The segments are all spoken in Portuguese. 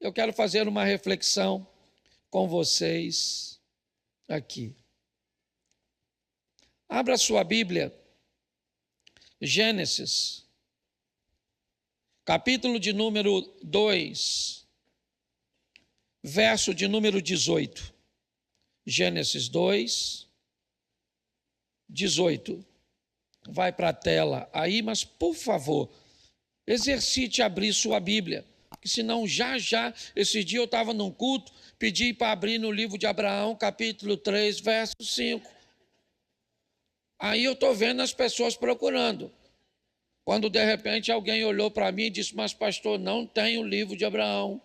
eu quero fazer uma reflexão com vocês aqui. Abra sua Bíblia, Gênesis, capítulo de número 2, verso de número 18. Gênesis 2, 18. Vai para a tela aí, mas por favor, exercite abrir sua Bíblia, porque senão já, esse dia eu estava num culto, pedi para abrir no livro de Abraão, capítulo 3, verso 5. Aí eu estou vendo as pessoas procurando. Quando de repente alguém olhou para mim e disse, mas pastor, não tem o livro de Abraão.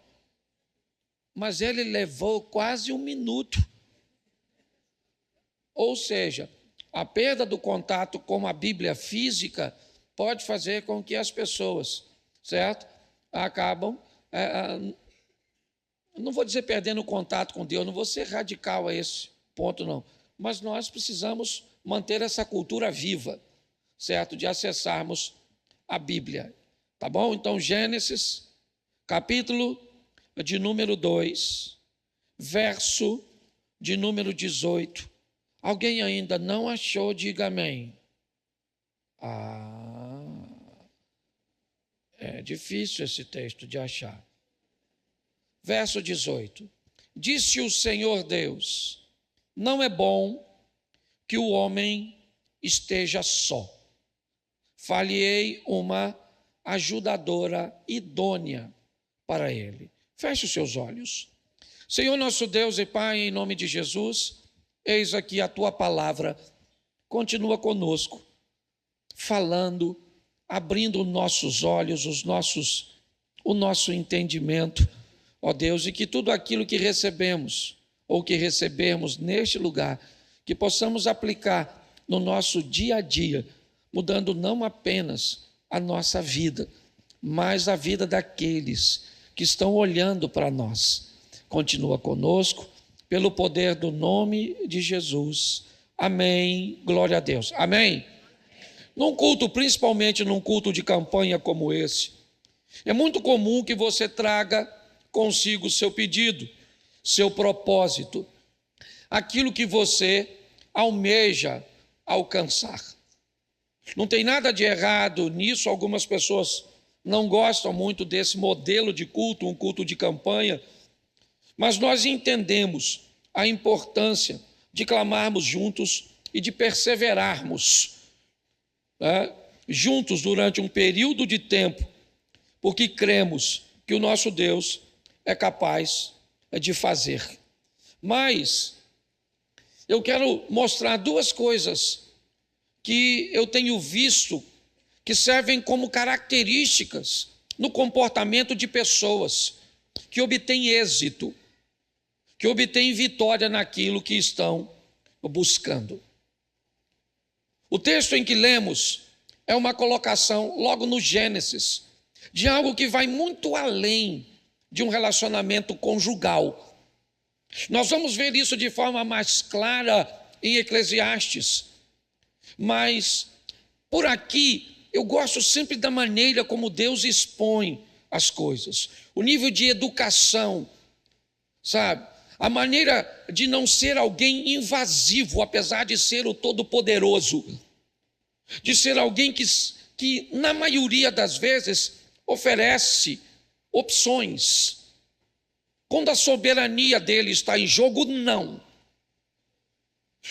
Mas ele levou quase 1 minuto. Ou seja, a perda do contato com a Bíblia física pode fazer com que as pessoas, certo? Acabam, não vou dizer perdendo o contato com Deus, não vou ser radical a esse ponto não, mas nós precisamos manter essa cultura viva, certo? De acessarmos a Bíblia, tá bom? Então, Gênesis, capítulo de número 2, verso de número 18. Alguém ainda não achou? Diga amém. É difícil esse texto de achar. Verso 18. Disse o Senhor Deus, não é bom que o homem esteja só. Far-lhe-ei uma ajudadora idônea para ele. Feche os seus olhos. Senhor nosso Deus e Pai, em nome de Jesus, eis aqui a tua palavra, continua conosco, falando, abrindo nossos olhos, o nosso entendimento, ó Deus, e que tudo aquilo que recebemos, ou que recebermos neste lugar, que possamos aplicar no nosso dia a dia, mudando não apenas a nossa vida, mas a vida daqueles que estão olhando para nós. Continua conosco, pelo poder do nome de Jesus. Amém. Glória a Deus. Amém. Num culto, principalmente num culto de campanha como esse, é muito comum que você traga consigo seu pedido, seu propósito, aquilo que você almeja alcançar. Não tem nada de errado nisso, algumas pessoas não gostam muito desse modelo de culto, um culto de campanha, mas nós entendemos a importância de clamarmos juntos e de perseverarmos juntos durante um período de tempo, porque cremos que o nosso Deus é capaz de fazer. Mas eu quero mostrar 2 coisas que eu tenho visto que servem como características no comportamento de pessoas que obtêm êxito, que obtêm vitória naquilo que estão buscando. O texto em que lemos é uma colocação logo no Gênesis, de algo que vai muito além de um relacionamento conjugal. Nós vamos ver isso de forma mais clara em Eclesiastes, mas por aqui eu gosto sempre da maneira como Deus expõe as coisas, o nível de educação, sabe? A maneira de não ser alguém invasivo, apesar de ser o Todo-Poderoso, de ser alguém que na maioria das vezes oferece opções. Quando a soberania dele está em jogo, não.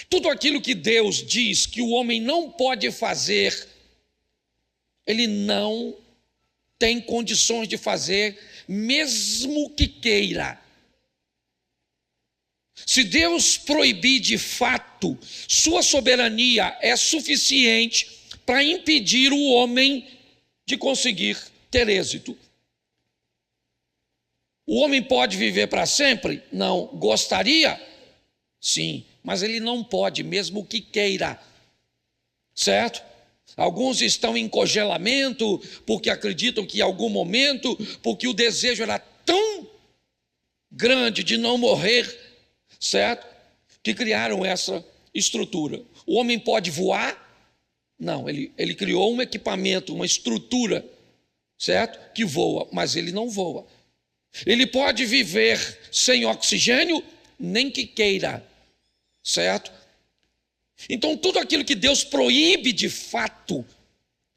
Tudo aquilo que Deus diz que o homem não pode fazer, ele não tem condições de fazer, mesmo que queira. Se Deus proibir de fato, sua soberania é suficiente para impedir o homem de conseguir ter êxito. O homem pode viver para sempre? Não. Gostaria? Sim, mas ele não pode, mesmo que queira. Certo? Alguns estão em congelamento porque acreditam que em algum momento, porque o desejo era tão grande de não morrer, certo? Que criaram essa estrutura. O homem pode voar? Não, ele criou um equipamento, uma estrutura, certo? Que voa, mas ele não voa. Ele pode viver sem oxigênio, nem que queira, certo? Então, tudo aquilo que Deus proíbe de fato,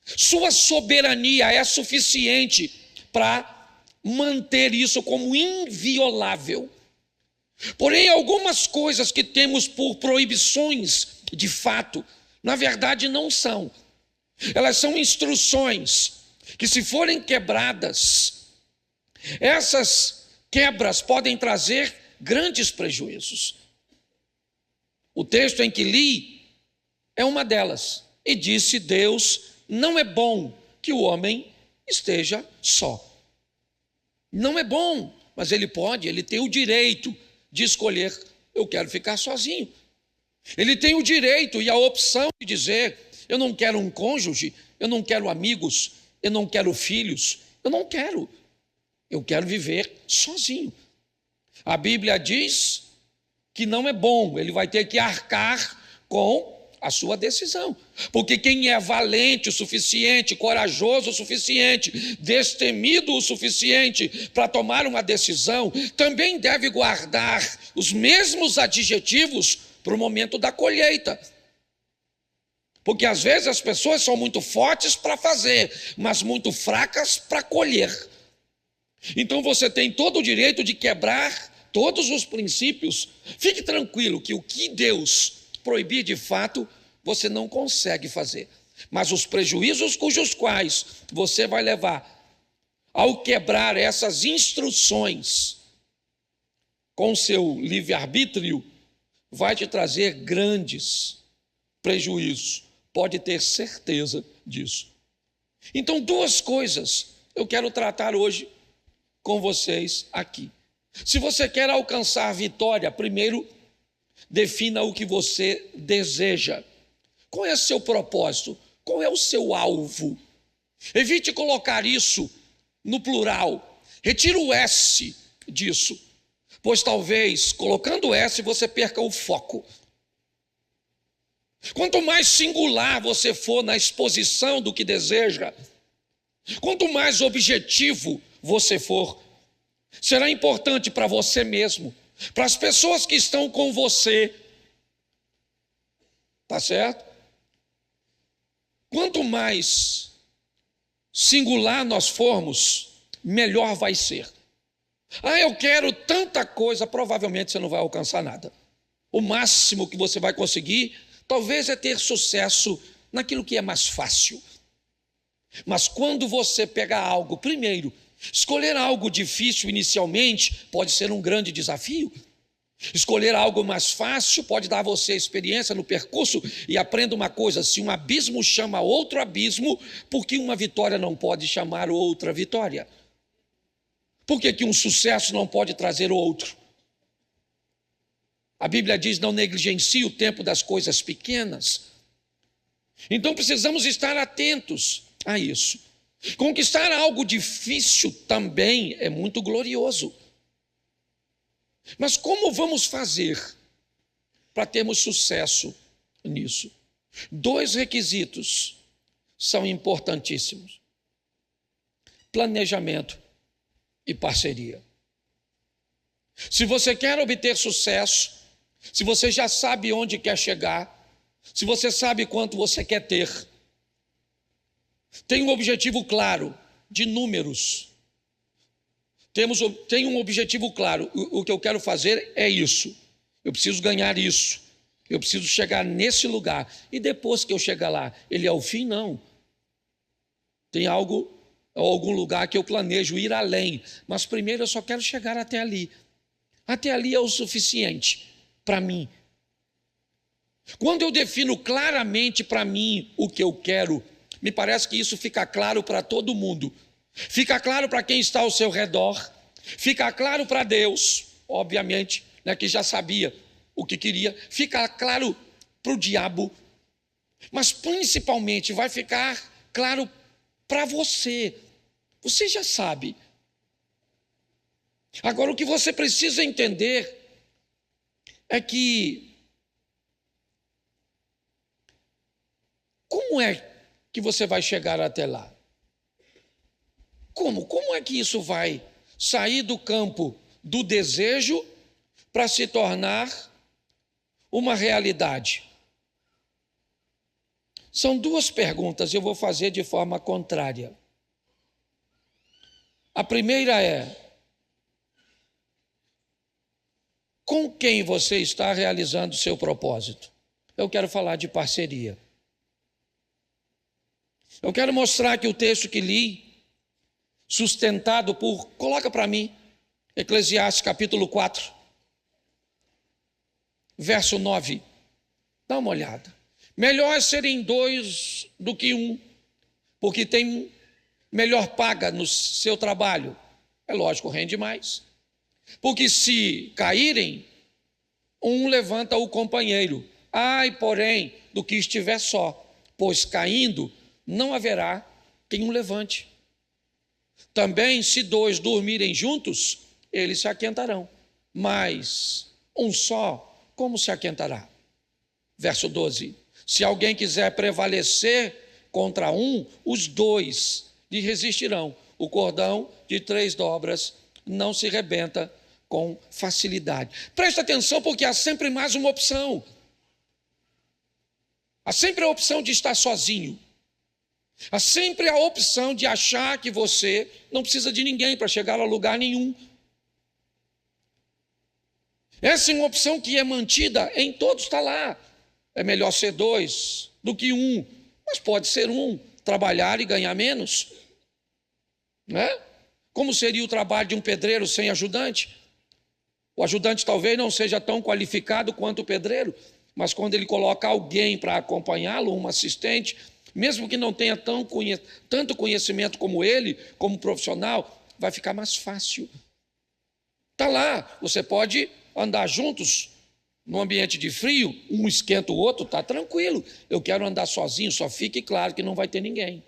sua soberania é suficiente para manter isso como inviolável. Porém, algumas coisas que temos por proibições de fato, na verdade não são. Elas são instruções que, se forem quebradas, essas quebras podem trazer grandes prejuízos. O texto em que li é uma delas. E disse Deus: não é bom que o homem esteja só. Não é bom, mas ele tem o direito de escolher: eu quero ficar sozinho. Ele tem o direito e a opção de dizer: eu não quero um cônjuge, eu não quero amigos, eu não quero filhos, eu quero viver sozinho. A Bíblia diz que não é bom, ele vai ter que arcar com a sua decisão, porque quem é valente o suficiente, corajoso o suficiente, destemido o suficiente para tomar uma decisão, também deve guardar os mesmos adjetivos para o momento da colheita. Porque às vezes as pessoas são muito fortes para fazer, mas muito fracas para colher. Então você tem todo o direito de quebrar todos os princípios. Fique tranquilo que o que Deus proibir de fato, você não consegue fazer. Mas os prejuízos cujos quais você vai levar ao quebrar essas instruções com seu livre-arbítrio, vai te trazer grandes prejuízos. Pode ter certeza disso. Então, duas coisas eu quero tratar hoje com vocês aqui. Se você quer alcançar vitória, primeiro, defina o que você deseja. Qual é o seu propósito? Qual é o seu alvo? Evite colocar isso no plural. Retira o S disso, pois talvez, colocando o S, você perca o foco. Quanto mais singular você for na exposição do que deseja, quanto mais objetivo você for, será importante para você mesmo, para as pessoas que estão com você. Tá certo? Quanto mais singular nós formos, melhor vai ser. Eu quero tanta coisa, provavelmente você não vai alcançar nada. O máximo que você vai conseguir, talvez, é ter sucesso naquilo que é mais fácil. Mas quando você pegar algo, primeiro, escolher algo difícil inicialmente pode ser um grande desafio. Escolher algo mais fácil pode dar a você experiência no percurso. E aprenda uma coisa: se um abismo chama outro abismo, por que uma vitória não pode chamar outra vitória? Por que um sucesso não pode trazer outro? A Bíblia diz: não negligencie o tempo das coisas pequenas. Então precisamos estar atentos a isso. Conquistar algo difícil também é muito glorioso. Mas como vamos fazer para termos sucesso nisso? Dois requisitos são importantíssimos: planejamento e parceria. Se você quer obter sucesso, se você já sabe onde quer chegar, se você sabe quanto você quer ter, tem um objetivo claro de números. Tem um objetivo claro: o que eu quero fazer é isso, eu preciso ganhar isso, eu preciso chegar nesse lugar, e depois que eu chegar lá, ele é o fim? Não. Tem algum lugar que eu planejo ir além, mas primeiro eu só quero chegar até ali. Até ali é o suficiente para mim. Quando eu defino claramente para mim o que eu quero, me parece que isso fica claro para todo mundo. Fica claro para quem está ao seu redor, fica claro para Deus, obviamente, né, que já sabia o que queria, fica claro para o diabo, mas principalmente vai ficar claro para você. Você já sabe. Agora, o que você precisa entender é que como é que você vai chegar até lá? Como é que isso vai sair do campo do desejo para se tornar uma realidade? São duas perguntas, eu vou fazer de forma contrária. A primeira é: com quem você está realizando o seu propósito? Eu quero falar de parceria. Eu quero mostrar que o texto que li, sustentado por, coloca para mim, Eclesiastes capítulo 4, verso 9. Dá uma olhada. Melhor é serem dois do que um, porque tem melhor paga no seu trabalho. É lógico, rende mais. Porque se caírem, um levanta o companheiro. Ai, porém, do que estiver só, pois caindo, não haverá quem o levante. Também, se dois dormirem juntos, eles se aquentarão. Mas um só, como se aquentará? Verso 12. Se alguém quiser prevalecer contra um, os dois lhe resistirão. O cordão de 3 dobras não se rebenta com facilidade. Presta atenção, porque há sempre mais uma opção. Há sempre a opção de estar sozinho. Há sempre a opção de achar que você não precisa de ninguém para chegar a lugar nenhum. Essa é uma opção que é mantida em todos, está lá. É melhor ser 2 do que 1, mas pode ser 1, trabalhar e ganhar menos. Né? Como seria o trabalho de um pedreiro sem ajudante? O ajudante talvez não seja tão qualificado quanto o pedreiro, mas quando ele coloca alguém para acompanhá-lo, um assistente, mesmo que não tenha tanto conhecimento como ele, como profissional, vai ficar mais fácil. Está lá, você pode andar juntos no ambiente de frio, um esquenta o outro, está tranquilo. Eu quero andar sozinho, só fique claro que não vai ter ninguém.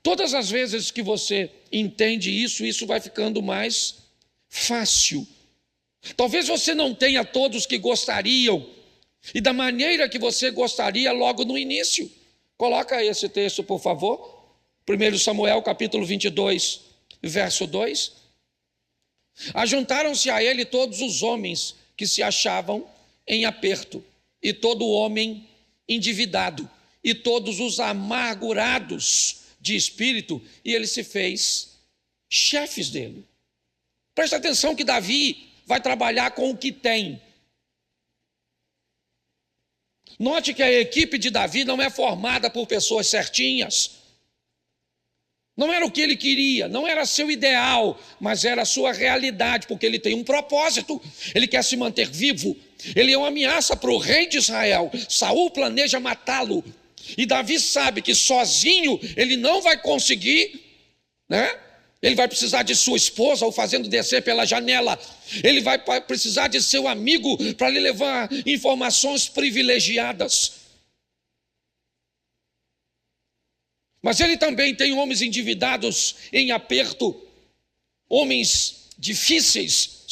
Todas as vezes que você entende isso, isso vai ficando mais fácil. Talvez você não tenha todos que gostariam, e da maneira que você gostaria logo no início. Coloca esse texto, por favor. 1 Samuel, capítulo 22, verso 2. Ajuntaram-se a ele todos os homens que se achavam em aperto, e todo homem endividado, e todos os amargurados de espírito, e ele se fez chefes dele. Presta atenção que Davi vai trabalhar com o que tem. Note que a equipe de Davi não é formada por pessoas certinhas. Não era o que ele queria, não era seu ideal, mas era a sua realidade, porque ele tem um propósito. Ele quer se manter vivo. Ele é uma ameaça para o rei de Israel. Saul planeja matá-lo. E Davi sabe que sozinho ele não vai conseguir, né? Ele vai precisar de sua esposa o fazendo descer pela janela. Ele vai precisar de seu amigo para lhe levar informações privilegiadas. Mas ele também tem homens endividados em aperto, homens difíceis,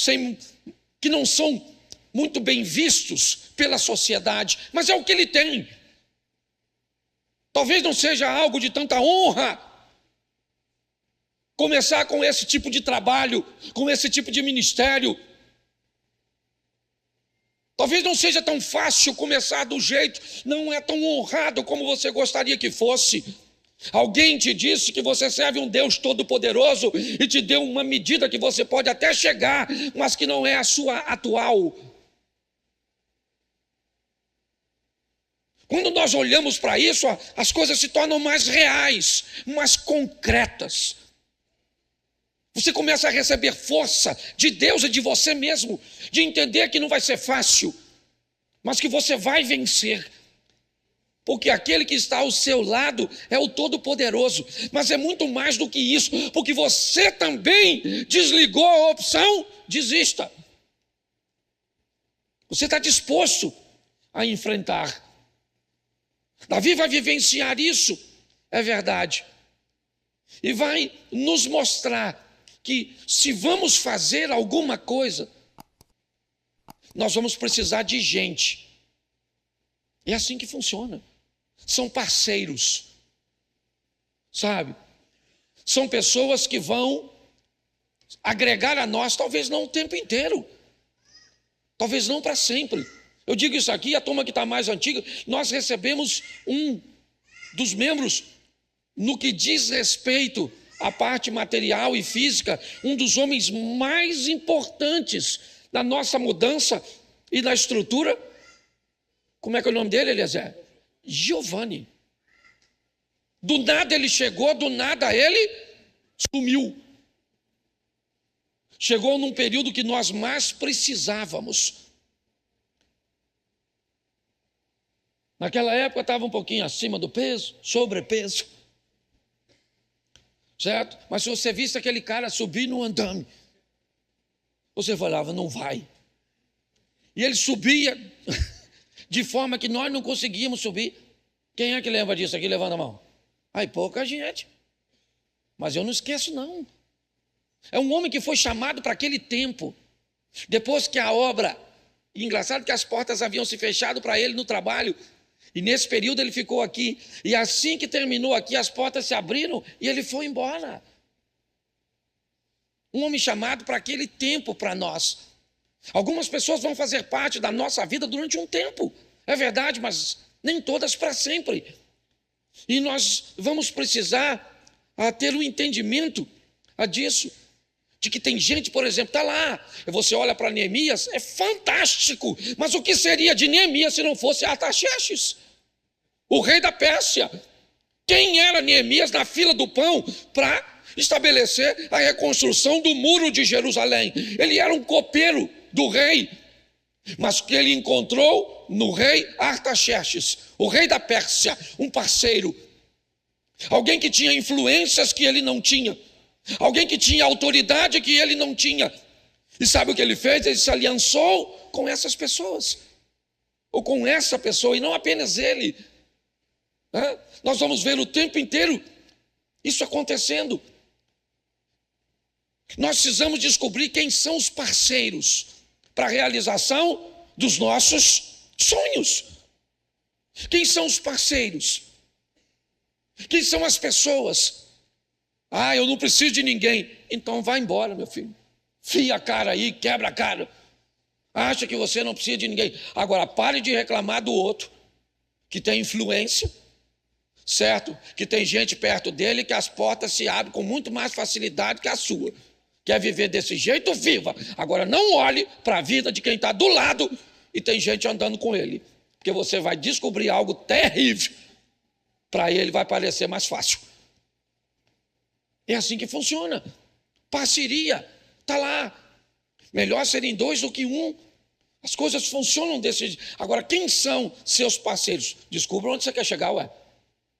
que não são muito bem vistos pela sociedade, mas é o que ele tem. Talvez não seja algo de tanta honra começar com esse tipo de trabalho, com esse tipo de ministério. Talvez não seja tão fácil começar do jeito, não é tão honrado como você gostaria que fosse. Alguém te disse que você serve um Deus todo-poderoso e te deu uma medida que você pode até chegar, mas que não é a sua atual. Quando nós olhamos para isso, as coisas se tornam mais reais, mais concretas. Você começa a receber força de Deus e de você mesmo, de entender que não vai ser fácil, mas que você vai vencer. Porque aquele que está ao seu lado é o Todo-Poderoso. Mas é muito mais do que isso, porque você também desligou a opção, desista. Você está disposto a enfrentar. Davi vai vivenciar isso, é verdade. E vai nos mostrar que se vamos fazer alguma coisa, nós vamos precisar de gente. É assim que funciona. São parceiros, sabe? São pessoas que vão agregar a nós, talvez não o tempo inteiro, talvez não para sempre. Eu digo isso aqui, a turma que está mais antiga, nós recebemos um dos membros, no que diz respeito à parte material e física, um dos homens mais importantes na nossa mudança e na estrutura. Como é que é o nome dele, Eliezer? Giovanni. Do nada ele chegou, do nada ele sumiu. Chegou num período que nós mais precisávamos. Naquela época estava um pouquinho acima do peso, sobrepeso. Certo? Mas se você visse aquele cara subir no andame, você falava, não vai. E ele subia de forma que nós não conseguíamos subir. Quem é que lembra disso aqui? Levanta a mão. Aí pouca gente. Mas eu não esqueço, não. É um homem que foi chamado para aquele tempo. Depois que a obra... E engraçado que as portas haviam se fechado para ele no trabalho. E nesse período ele ficou aqui. E assim que terminou aqui, as portas se abriram e ele foi embora. Um homem chamado para aquele tempo para nós. Algumas pessoas vão fazer parte da nossa vida durante um tempo. É verdade, mas nem todas para sempre. E nós vamos precisar ter um entendimento disso. De que tem gente, por exemplo, está lá. Você olha para Neemias, é fantástico. Mas o que seria de Neemias se não fosse Artaxerxes, o rei da Pérsia? Quem era Neemias na fila do pão para estabelecer a reconstrução do muro de Jerusalém? Ele era um copeiro do rei, mas que ele encontrou no rei Artaxerxes, o rei da Pérsia, um parceiro, alguém que tinha influências que ele não tinha, alguém que tinha autoridade que ele não tinha. E sabe o que ele fez? Ele se aliançou com essas pessoas, ou com essa pessoa, e não apenas ele. Nós vamos ver o tempo inteiro isso acontecendo. Nós precisamos descobrir quem são os parceiros para a realização dos nossos sonhos. Quem são os parceiros? Quem são as pessoas? Eu não preciso de ninguém. Então vai embora, meu filho. Fia a cara aí, quebra a cara. Acha que você não precisa de ninguém. Agora pare de reclamar do outro, que tem influência, certo? Que tem gente perto dele, que as portas se abrem com muito mais facilidade que a sua. Quer viver desse jeito? Viva. Agora não olhe para a vida de quem está do lado e tem gente andando com ele. Porque você vai descobrir algo terrível. Para ele vai parecer mais fácil. É assim que funciona. Parceria, está lá. Melhor serem dois do que um. As coisas funcionam desse jeito. Agora, quem são seus parceiros? Descubra onde você quer chegar, ué.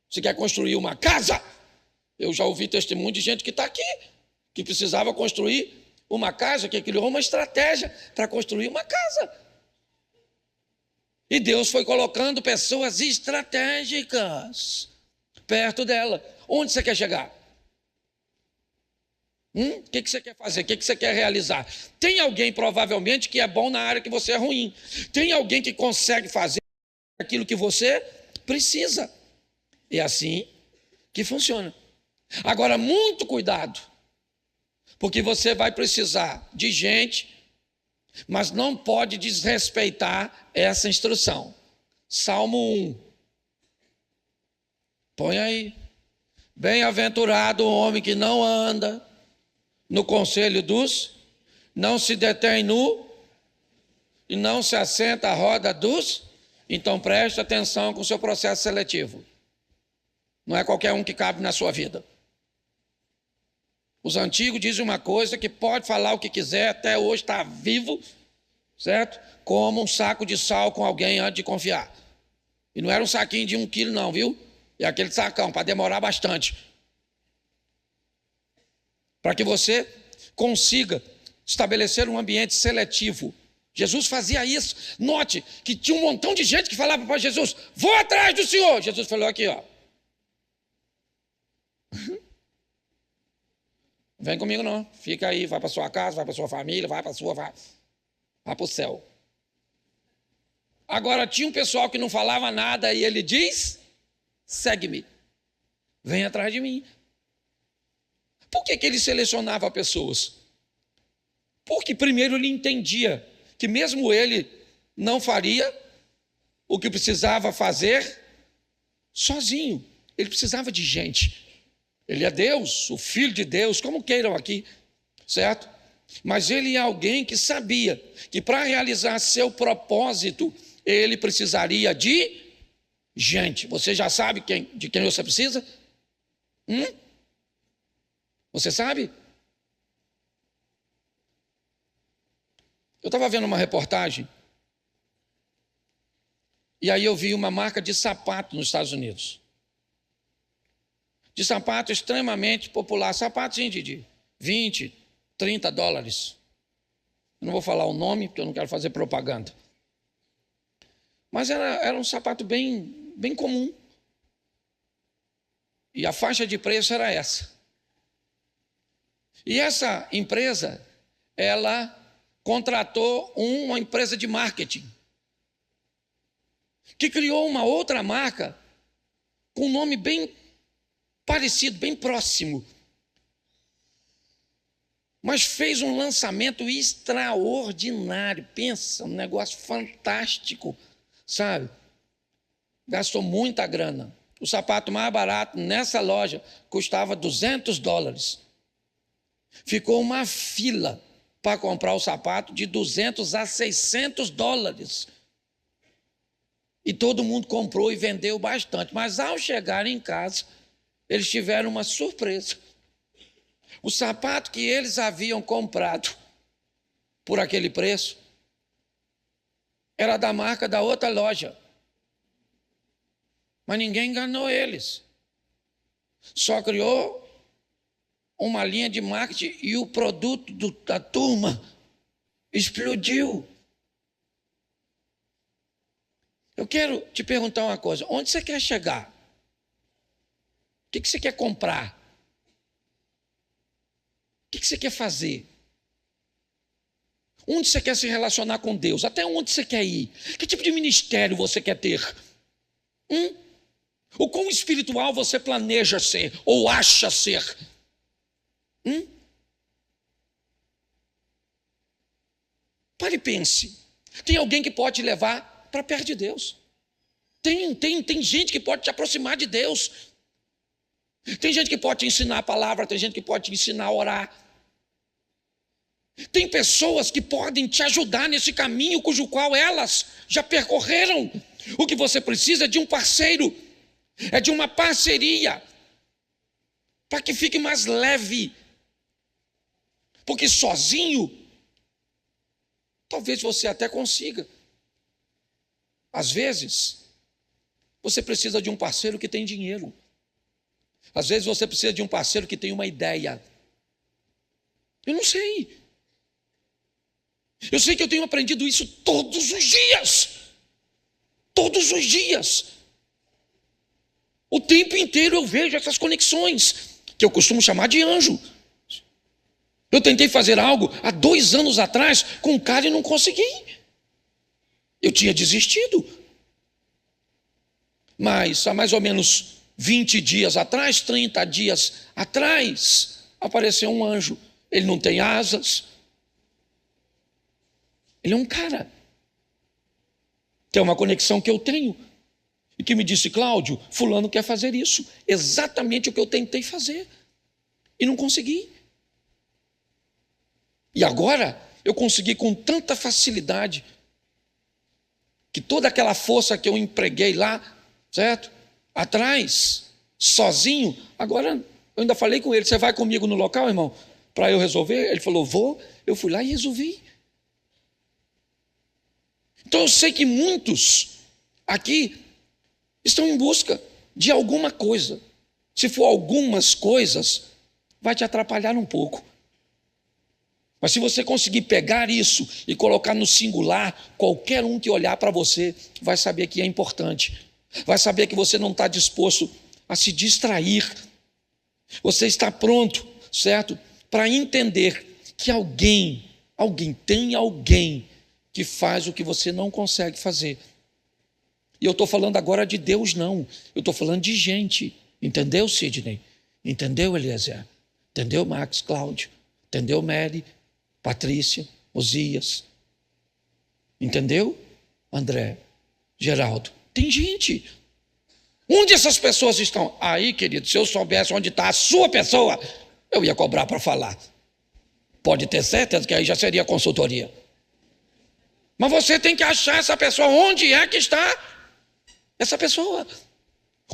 Você quer construir uma casa? Eu já ouvi testemunho de gente que está aqui, que precisava construir uma casa, que criou uma estratégia para construir uma casa. E Deus foi colocando pessoas estratégicas perto dela. Onde você quer chegar? O que você quer fazer? O que você quer realizar? Tem alguém provavelmente que é bom na área que você é ruim. Tem alguém que consegue fazer aquilo que você precisa. É assim que funciona. Agora, muito cuidado, porque você vai precisar de gente, mas não pode desrespeitar essa instrução. Salmo 1. Põe aí. Bem-aventurado o homem que não anda no conselho dos, não se detém nu e não se assenta à roda dos. Então preste atenção com o seu processo seletivo. Não é qualquer um que cabe na sua vida. Os antigos dizem uma coisa que pode falar o que quiser, até hoje está vivo, certo? Como um saco de sal com alguém antes de confiar. E não era um saquinho de 1 quilo não, viu? É aquele sacão, para demorar bastante. Para que você consiga estabelecer um ambiente seletivo. Jesus fazia isso. Note que tinha um montão de gente que falava para Jesus, vou atrás do Senhor. Jesus falou aqui, ó. Não vem comigo não, fica aí, vai para sua casa, vai para sua família, vai para o céu. Agora tinha um pessoal que não falava nada e ele diz, segue-me, vem atrás de mim. Por que ele selecionava pessoas? Porque primeiro ele entendia que mesmo ele não faria o que precisava fazer sozinho. Ele precisava de gente. Ele é Deus, o Filho de Deus, como queiram aqui, certo? Mas ele é alguém que sabia que para realizar seu propósito, ele precisaria de gente. Você já sabe de quem você precisa? Você sabe? Eu estava vendo uma reportagem e aí eu vi uma marca de sapato nos Estados Unidos. De sapato extremamente popular, sapatinho de 20, 30 dólares. Eu não vou falar o nome, porque eu não quero fazer propaganda. Mas era um sapato bem comum. E a faixa de preço era essa. E essa empresa, ela contratou uma empresa de marketing, que criou uma outra marca com um nome bem parecido, bem próximo. Mas fez um lançamento extraordinário. Pensa, um negócio fantástico, sabe? Gastou muita grana. O sapato mais barato nessa loja custava 200 dólares. Ficou uma fila para comprar o sapato de 200 a 600 dólares. E todo mundo comprou e vendeu bastante. Mas ao chegar em casa, eles tiveram uma surpresa. O sapato que eles haviam comprado por aquele preço era da marca da outra loja. Mas ninguém enganou eles. Só criou uma linha de marketing e o produto da turma explodiu. Eu quero te perguntar uma coisa. Onde você quer chegar? O que você quer comprar? O que você quer fazer? Onde você quer se relacionar com Deus? Até onde você quer ir? Que tipo de ministério você quer ter? O quão espiritual você planeja ser ou acha ser? Pare e pense. Tem alguém que pode te levar para perto de Deus. Tem gente que pode te aproximar de Deus. Tem gente que pode te ensinar a palavra, tem gente que pode te ensinar a orar. Tem pessoas que podem te ajudar nesse caminho cujo qual elas já percorreram. O que você precisa é de um parceiro, é de uma parceria, para que fique mais leve. Porque sozinho, talvez você até consiga. Às vezes, você precisa de um parceiro que tem dinheiro. Às vezes você precisa de um parceiro que tem uma ideia. Eu não sei. Eu sei que eu tenho aprendido isso todos os dias. Todos os dias. O tempo inteiro eu vejo essas conexões, que eu costumo chamar de anjo. Eu tentei fazer algo há 2 anos atrás com um cara e não consegui. Eu tinha desistido. Mas há mais ou menos 20 dias atrás, 30 dias atrás, apareceu um anjo. Ele não tem asas. Ele é um cara. Que é uma conexão que eu tenho. E que me disse, Cláudio, fulano quer fazer isso. Exatamente o que eu tentei fazer. E não consegui. E agora eu consegui com tanta facilidade que toda aquela força que eu empreguei lá, certo? Atrás, sozinho, agora eu ainda falei com ele, você vai comigo no local, irmão, para eu resolver? Ele falou, vou. Eu fui lá e resolvi. Então eu sei que muitos aqui estão em busca de alguma coisa. Se for algumas coisas, vai te atrapalhar um pouco. Mas se você conseguir pegar isso e colocar no singular, qualquer um que olhar para você vai saber que é importante. Vai saber que você não está disposto a se distrair. Você está pronto, certo? Para entender que tem alguém que faz o que você não consegue fazer. E eu estou falando agora de Deus, não. Eu estou falando de gente. Entendeu, Sidney? Entendeu, Eliezer? Entendeu, Max, Cláudio? Entendeu, Mary, Patrícia, Osias? Entendeu, André, Geraldo? Tem gente. Onde essas pessoas estão? Aí, querido, se eu soubesse onde está a sua pessoa, eu ia cobrar para falar. Pode ter certeza que aí já seria consultoria. Mas você tem que achar essa pessoa. Onde é que está essa pessoa?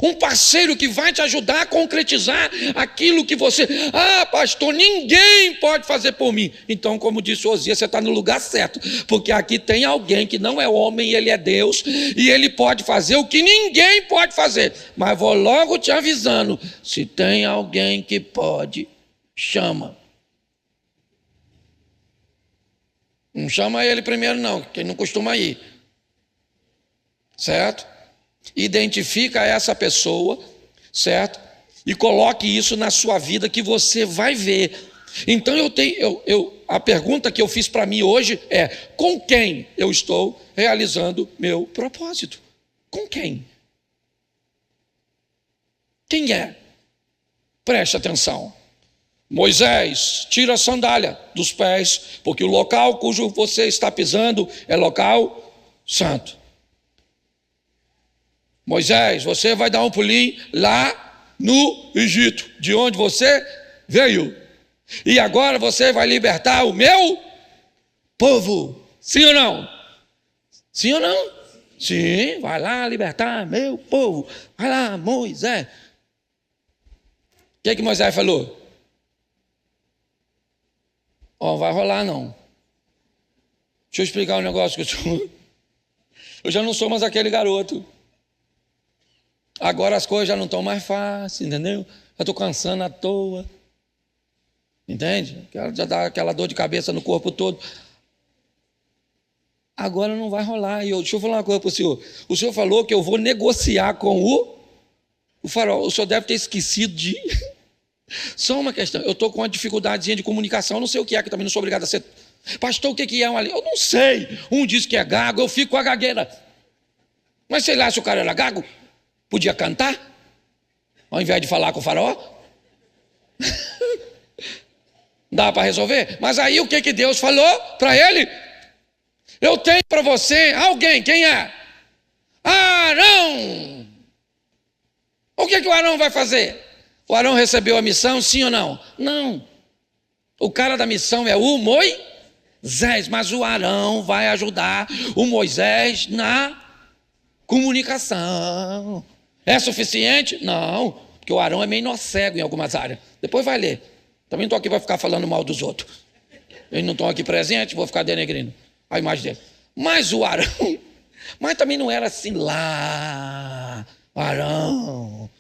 Um parceiro que vai te ajudar a concretizar aquilo que você... Ah, pastor, ninguém pode fazer por mim. Então, como disse Osias, você está no lugar certo. Porque aqui tem alguém que não é homem, ele é Deus. E ele pode fazer o que ninguém pode fazer. Mas vou logo te avisando. Se tem alguém que pode, chama. Não chama ele primeiro não, que ele não costuma ir. Certo? Identifica essa pessoa, certo? E coloque isso na sua vida que você vai ver. Então a pergunta que eu fiz para mim hoje é: com quem eu estou realizando meu propósito? Com quem? Quem é? Preste atenção. Moisés, tira a sandália dos pés, porque o local cujo você está pisando é local santo. Moisés, você vai dar um pulinho lá no Egito, de onde você veio. E agora você vai libertar o meu povo. Sim ou não? Sim ou não? Sim, vai lá libertar meu povo. Vai lá, Moisés. O que Moisés falou? Ó, vai rolar não. Deixa eu explicar um negócio que eu já não sou mais aquele garoto. Agora as coisas já não estão mais fáceis, entendeu? Já estou cansando à toa. Entende? Já dá aquela dor de cabeça no corpo todo. Agora não vai rolar. Deixa eu falar uma coisa para o senhor. O senhor falou que eu vou negociar com o farol. O senhor deve ter esquecido de... Só uma questão. Eu estou com uma dificuldadezinha de comunicação. Eu não sei o que é, que também não sou obrigado a ser... Pastor, o que é um ali? Eu não sei. Um diz que é gago, eu fico com a gagueira. Mas sei lá se o cara era gago. Podia cantar, ao invés de falar com o faraó. Dá para resolver? Mas aí o que Deus falou para ele? Eu tenho para você alguém, quem é? Arão. O que o Arão vai fazer? O Arão recebeu a missão, sim ou não? Não. O cara da missão é o Moisés, mas o Arão vai ajudar o Moisés na comunicação. É suficiente? Não, porque o Arão é meio cego em algumas áreas. Depois vai ler. Também não estou aqui para ficar falando mal dos outros. Eles não estão aqui presentes, vou ficar denegrindo a imagem dele. Mas o Arão, mas também não era assim lá. O Arão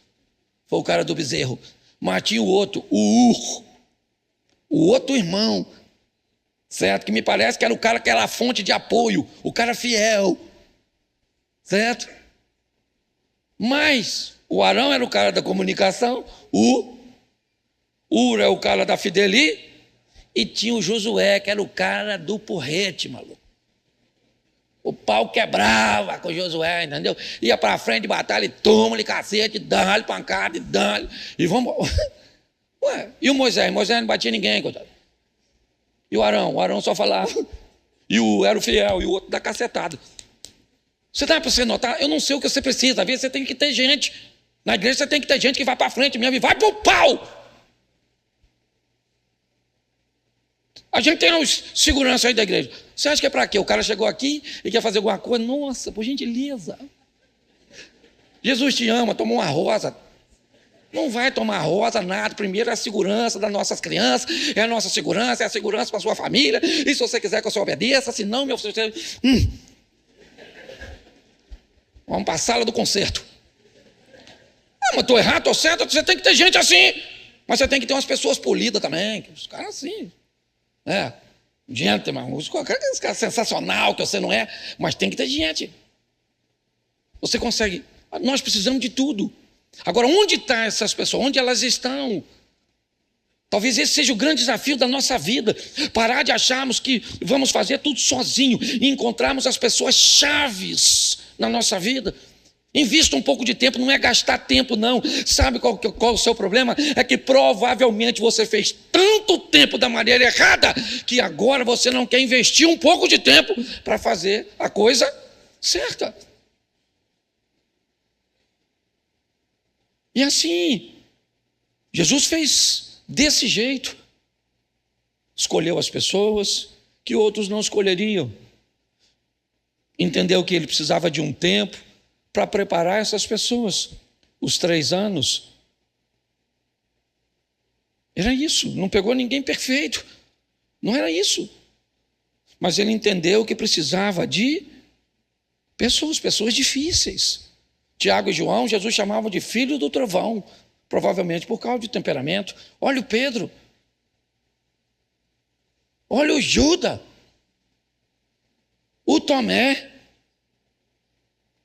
foi o cara do bezerro. Mas tinha o outro, o outro irmão, certo? Que me parece que era o cara que era a fonte de apoio, o cara fiel, certo? Mas o Arão era o cara da comunicação, o Ur é o cara da Fideli, e tinha o Josué, que era o cara do porrete, maluco. O pau quebrava com o Josué, entendeu? Ia para frente de batalha e toma-lhe cacete, dá-lhe pancada, e dá-lhe, e vamos. Ué, e o Moisés? Moisés não batia ninguém, coitado. E o Arão só falava. E era o fiel, e o outro da cacetada. Você dá para você notar? Eu não sei o que você precisa. Às vezes você tem que ter gente. Na igreja você tem que ter gente que vai para frente mesmo e vai para o pau. A gente tem uns segurança aí da igreja. Você acha que é para quê? O cara chegou aqui e quer fazer alguma coisa? Nossa, por gentileza. Jesus te ama, tomou uma rosa. Não vai tomar rosa, nada. Primeiro é a segurança das nossas crianças, é a nossa segurança, é a segurança para a sua família. E se você quiser que eu só obedeça, se não, meu filho... Vamos para a sala do concerto. Ah, mas estou errado, estou certo. Você tem que ter gente assim. Mas você tem que ter umas pessoas polidas também. Os caras assim. Gentleman. Os caras sensacional que você não é. Mas tem que ter gente. Você consegue. Nós precisamos de tudo. Agora, onde estão essas pessoas? Onde elas estão? Talvez esse seja o grande desafio da nossa vida. Parar de acharmos que vamos fazer tudo sozinho e encontrarmos as pessoas chaves na nossa vida. Invista um pouco de tempo, não é gastar tempo, não. Sabe qual o seu problema? É que provavelmente você fez tanto tempo da maneira errada que agora você não quer investir um pouco de tempo para fazer a coisa certa. E assim, Jesus fez desse jeito. Escolheu as pessoas que outros não escolheriam. Entendeu que ele precisava de um tempo para preparar essas pessoas. Os 3 anos. Era isso. Não pegou ninguém perfeito. Não era isso. Mas ele entendeu que precisava de pessoas difíceis. Tiago e João, Jesus chamava de filho do trovão. Provavelmente por causa de temperamento. Olha o Pedro. Olha o Judas. O Tomé.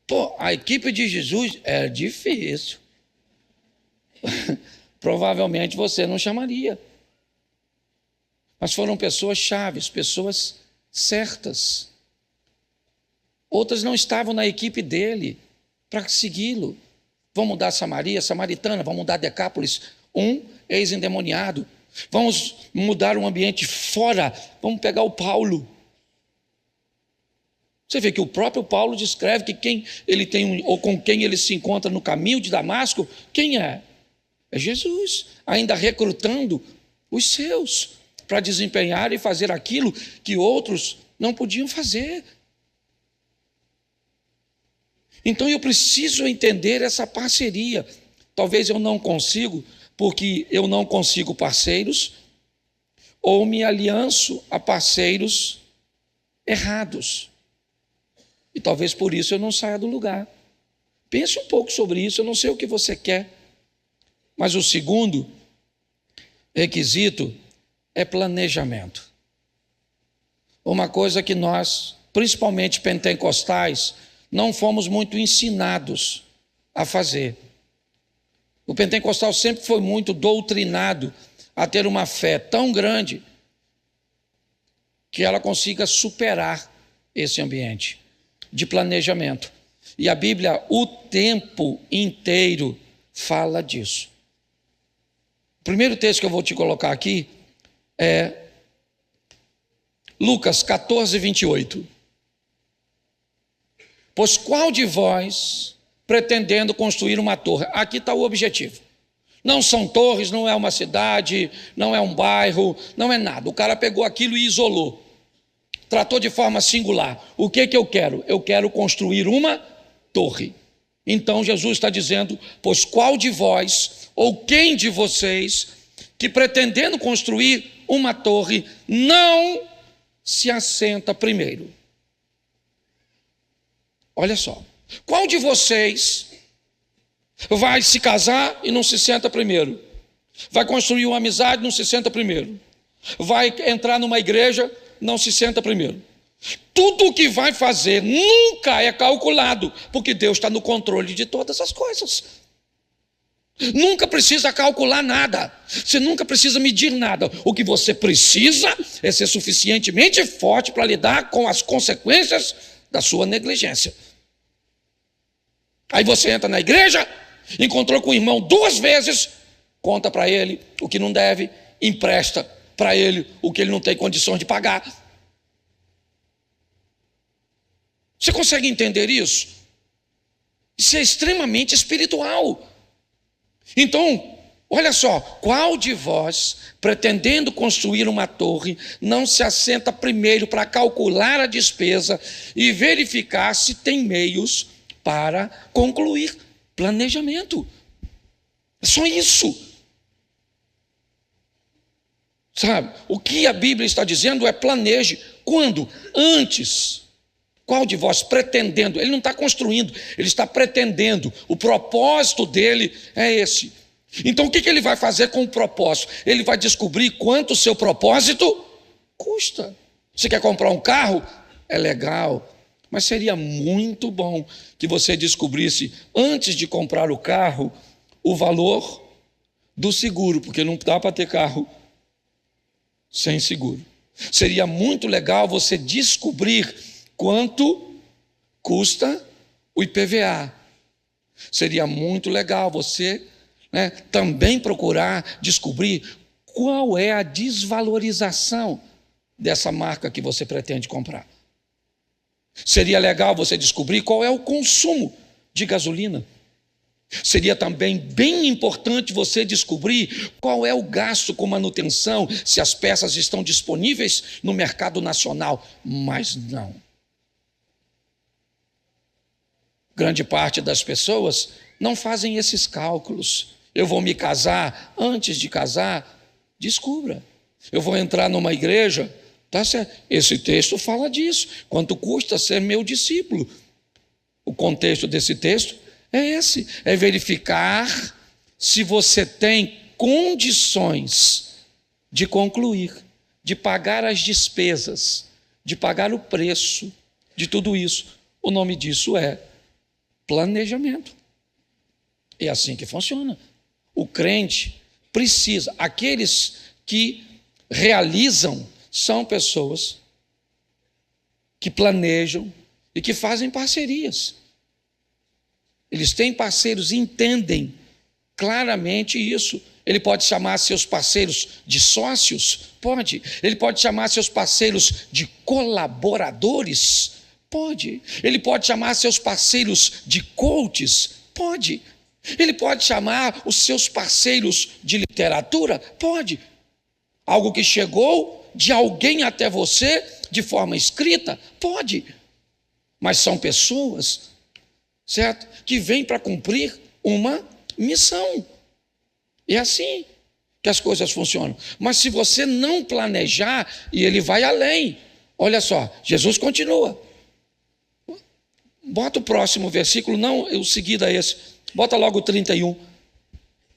Pô, a equipe de Jesus é difícil. Provavelmente você não chamaria. Mas foram pessoas chaves, pessoas certas. Outras não estavam na equipe dele para segui-lo. Vamos mudar Samaria, Samaritana, vamos mudar Decápolis, ex-endemoniado. Vamos mudar o ambiente fora, vamos pegar o Paulo. Você vê que o próprio Paulo descreve que quem ele tem, ou com quem ele se encontra no caminho de Damasco, quem é? É Jesus, ainda recrutando os seus para desempenhar e fazer aquilo que outros não podiam fazer. Então eu preciso entender essa parceria. Talvez eu não consigo, porque eu não consigo parceiros, ou me alianço a parceiros errados. E talvez por isso eu não saia do lugar. Pense um pouco sobre isso, eu não sei o que você quer. Mas o segundo requisito é planejamento. Uma coisa que nós, principalmente pentecostais, não fomos muito ensinados a fazer. O pentecostal sempre foi muito doutrinado a ter uma fé tão grande que ela consiga superar esse ambiente de planejamento. E a Bíblia o tempo inteiro fala disso. O primeiro texto que eu vou te colocar aqui é Lucas 14, 28. Pois qual de vós, pretendendo construir uma torre? Aqui está o objetivo. Não são torres, não é uma cidade, não é um bairro, não é nada. O cara pegou aquilo e isolou. Tratou de forma singular. O que eu quero? Eu quero construir uma torre. Então Jesus está dizendo, pois qual de vós, ou quem de vocês, que pretendendo construir uma torre, não se assenta primeiro? Olha só, qual de vocês vai se casar e não se senta primeiro? Vai construir uma amizade, não se senta primeiro? Vai entrar numa igreja, não se senta primeiro? Tudo o que vai fazer nunca é calculado, porque Deus está no controle de todas as coisas. Nunca precisa calcular nada, você nunca precisa medir nada. O que você precisa é ser suficientemente forte para lidar com as consequências da sua negligência. Aí você entra na igreja, encontrou com o irmão 2 vezes, conta para ele o que não deve, empresta para ele o que ele não tem condições de pagar. Você consegue entender isso? Isso é extremamente espiritual. Então, olha só, qual de vós, pretendendo construir uma torre, não se assenta primeiro para calcular a despesa e verificar se tem meios para concluir? Planejamento. É só isso. Sabe, o que a Bíblia está dizendo é planeje. Quando? Antes. Qual de vós pretendendo? Ele não está construindo, ele está pretendendo. O propósito dele é esse. Então o que ele vai fazer com o propósito? Ele vai descobrir quanto o seu propósito custa. Você quer comprar um carro? É legal, mas seria muito bom que você descobrisse, antes de comprar o carro, o valor do seguro, porque não dá para ter carro sem seguro. Seria muito legal você descobrir quanto custa o IPVA. Seria muito legal você, também procurar descobrir qual é a desvalorização dessa marca que você pretende comprar. Seria legal você descobrir qual é o consumo de gasolina. Seria também bem importante você descobrir qual é o gasto com manutenção, se as peças estão disponíveis no mercado nacional. Mas não. Grande parte das pessoas não fazem esses cálculos. Eu vou me casar, antes de casar, descubra. Eu vou entrar numa igreja, tá certo? Esse texto fala disso. Quanto custa ser meu discípulo? O contexto desse texto é esse, é verificar se você tem condições de concluir, de pagar as despesas, de pagar o preço de tudo isso. O nome disso é planejamento. É assim que funciona. O crente precisa, aqueles que realizam são pessoas que planejam e que fazem parcerias. Eles têm parceiros e entendem claramente isso. Ele pode chamar seus parceiros de sócios? Pode. Ele pode chamar seus parceiros de colaboradores? Pode. Ele pode chamar seus parceiros de coaches? Pode. Ele pode chamar os seus parceiros de literatura? Pode. Algo que chegou de alguém até você de forma escrita? Pode. Mas são pessoas, certo? Que vêm para cumprir uma missão. É assim que as coisas funcionam. Mas se você não planejar, e ele vai além. Olha só, Jesus continua. Bota o próximo versículo, não o seguido a esse. Bota logo o 31.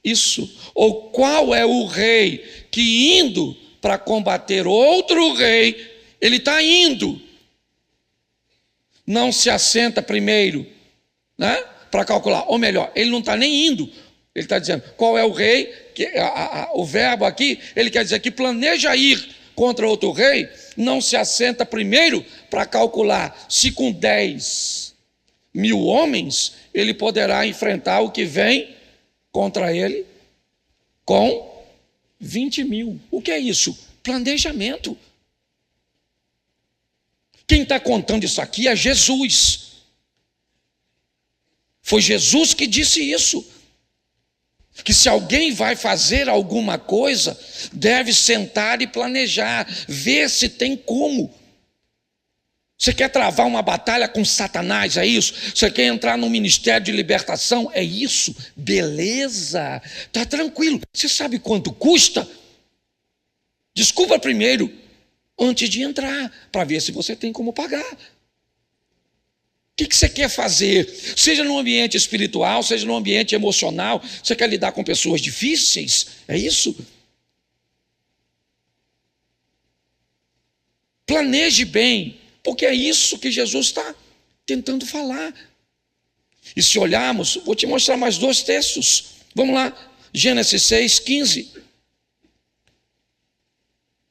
Isso. Ou qual é o rei que indo para combater outro rei, ele está indo, não se assenta primeiro, para calcular. Ou melhor, ele não está nem indo. Ele está dizendo, qual é o rei, o verbo aqui, ele quer dizer que planeja ir contra outro rei, não se assenta primeiro para calcular se com 10.000 homens ele poderá enfrentar o que vem contra ele com 20.000. O que é isso? Planejamento. Quem está contando isso aqui é Jesus. Foi Jesus que disse isso. Que se alguém vai fazer alguma coisa, deve sentar e planejar, ver se tem como. Você quer travar uma batalha com Satanás, é isso? Você quer entrar no ministério de libertação, é isso? Beleza, está tranquilo. Você sabe quanto custa? Descubra primeiro, antes de entrar, para ver se você tem como pagar. O que você quer fazer? Seja no ambiente espiritual, seja no ambiente emocional, você quer lidar com pessoas difíceis? É isso? Planeje bem, porque é isso que Jesus está tentando falar. E se olharmos, vou te mostrar mais 2 textos. Vamos lá, Gênesis 6:15.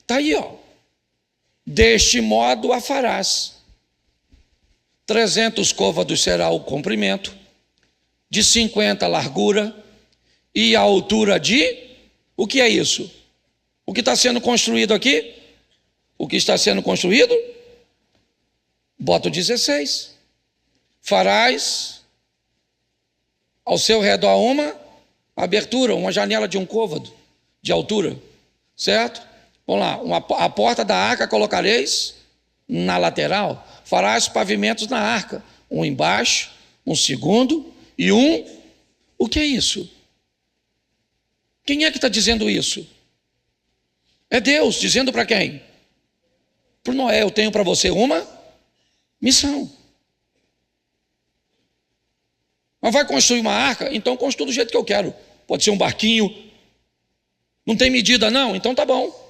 Está aí, ó. Deste modo a farás. 300 côvados será o comprimento, de 50 a largura e a altura de... O que é isso? O que está sendo construído aqui? O que está sendo construído? Bota o 16. Farás ao seu redor uma abertura, uma janela de 1 côvado de altura, certo? Vamos lá, a porta da arca colocareis na lateral. Farás pavimentos na arca, um embaixo, um segundo e um... O que é isso? Quem é que está dizendo isso? É Deus dizendo para quem? Para Noé, eu tenho para você uma missão. Mas vai construir uma arca? Então construa do jeito que eu quero. Pode ser um barquinho. Não tem medida não? Então tá bom.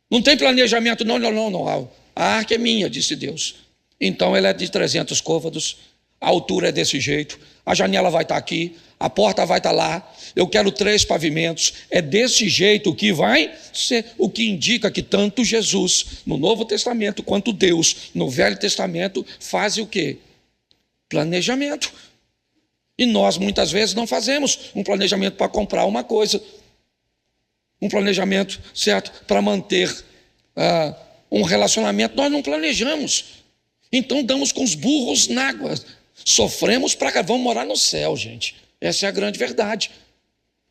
Não tem planejamento? Não. A arca é minha, disse Deus. Então ela é de 300 côvados, a altura é desse jeito, a janela vai estar aqui, a porta vai estar lá, eu quero 3 pavimentos, é desse jeito que vai ser, o que indica que tanto Jesus, no Novo Testamento, quanto Deus, no Velho Testamento, fazem o quê? Planejamento. E nós, muitas vezes, não fazemos um planejamento para comprar uma coisa, um planejamento, certo, para manter um relacionamento. Nós não planejamos. Então, damos com os burros na água. Sofremos para cá. Vamos morar no céu, gente. Essa é a grande verdade.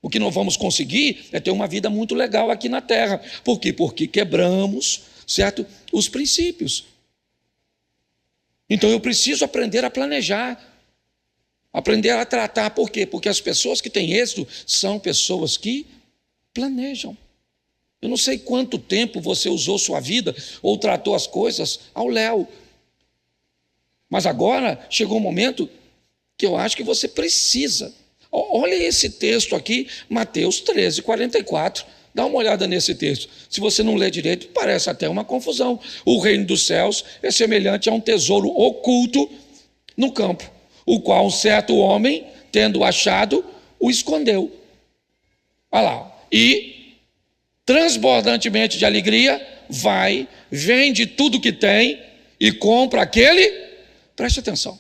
O que não vamos conseguir é ter uma vida muito legal aqui na terra. Por quê? Porque quebramos, certo, os princípios. Então, eu preciso aprender a planejar. Aprender a tratar. Por quê? Porque as pessoas que têm êxito são pessoas que planejam. Eu não sei quanto tempo você usou sua vida ou tratou as coisas ao léu. Mas agora chegou um momento que eu acho que você precisa. Olha esse texto aqui, Mateus 13, 44. Dá uma olhada nesse texto. Se você não lê direito, parece até uma confusão. O reino dos céus é semelhante a um tesouro oculto no campo, o qual um certo homem, tendo achado, o escondeu. Olha lá. E, transbordantemente de alegria, vai, vende tudo que tem e compra aquele... Preste atenção.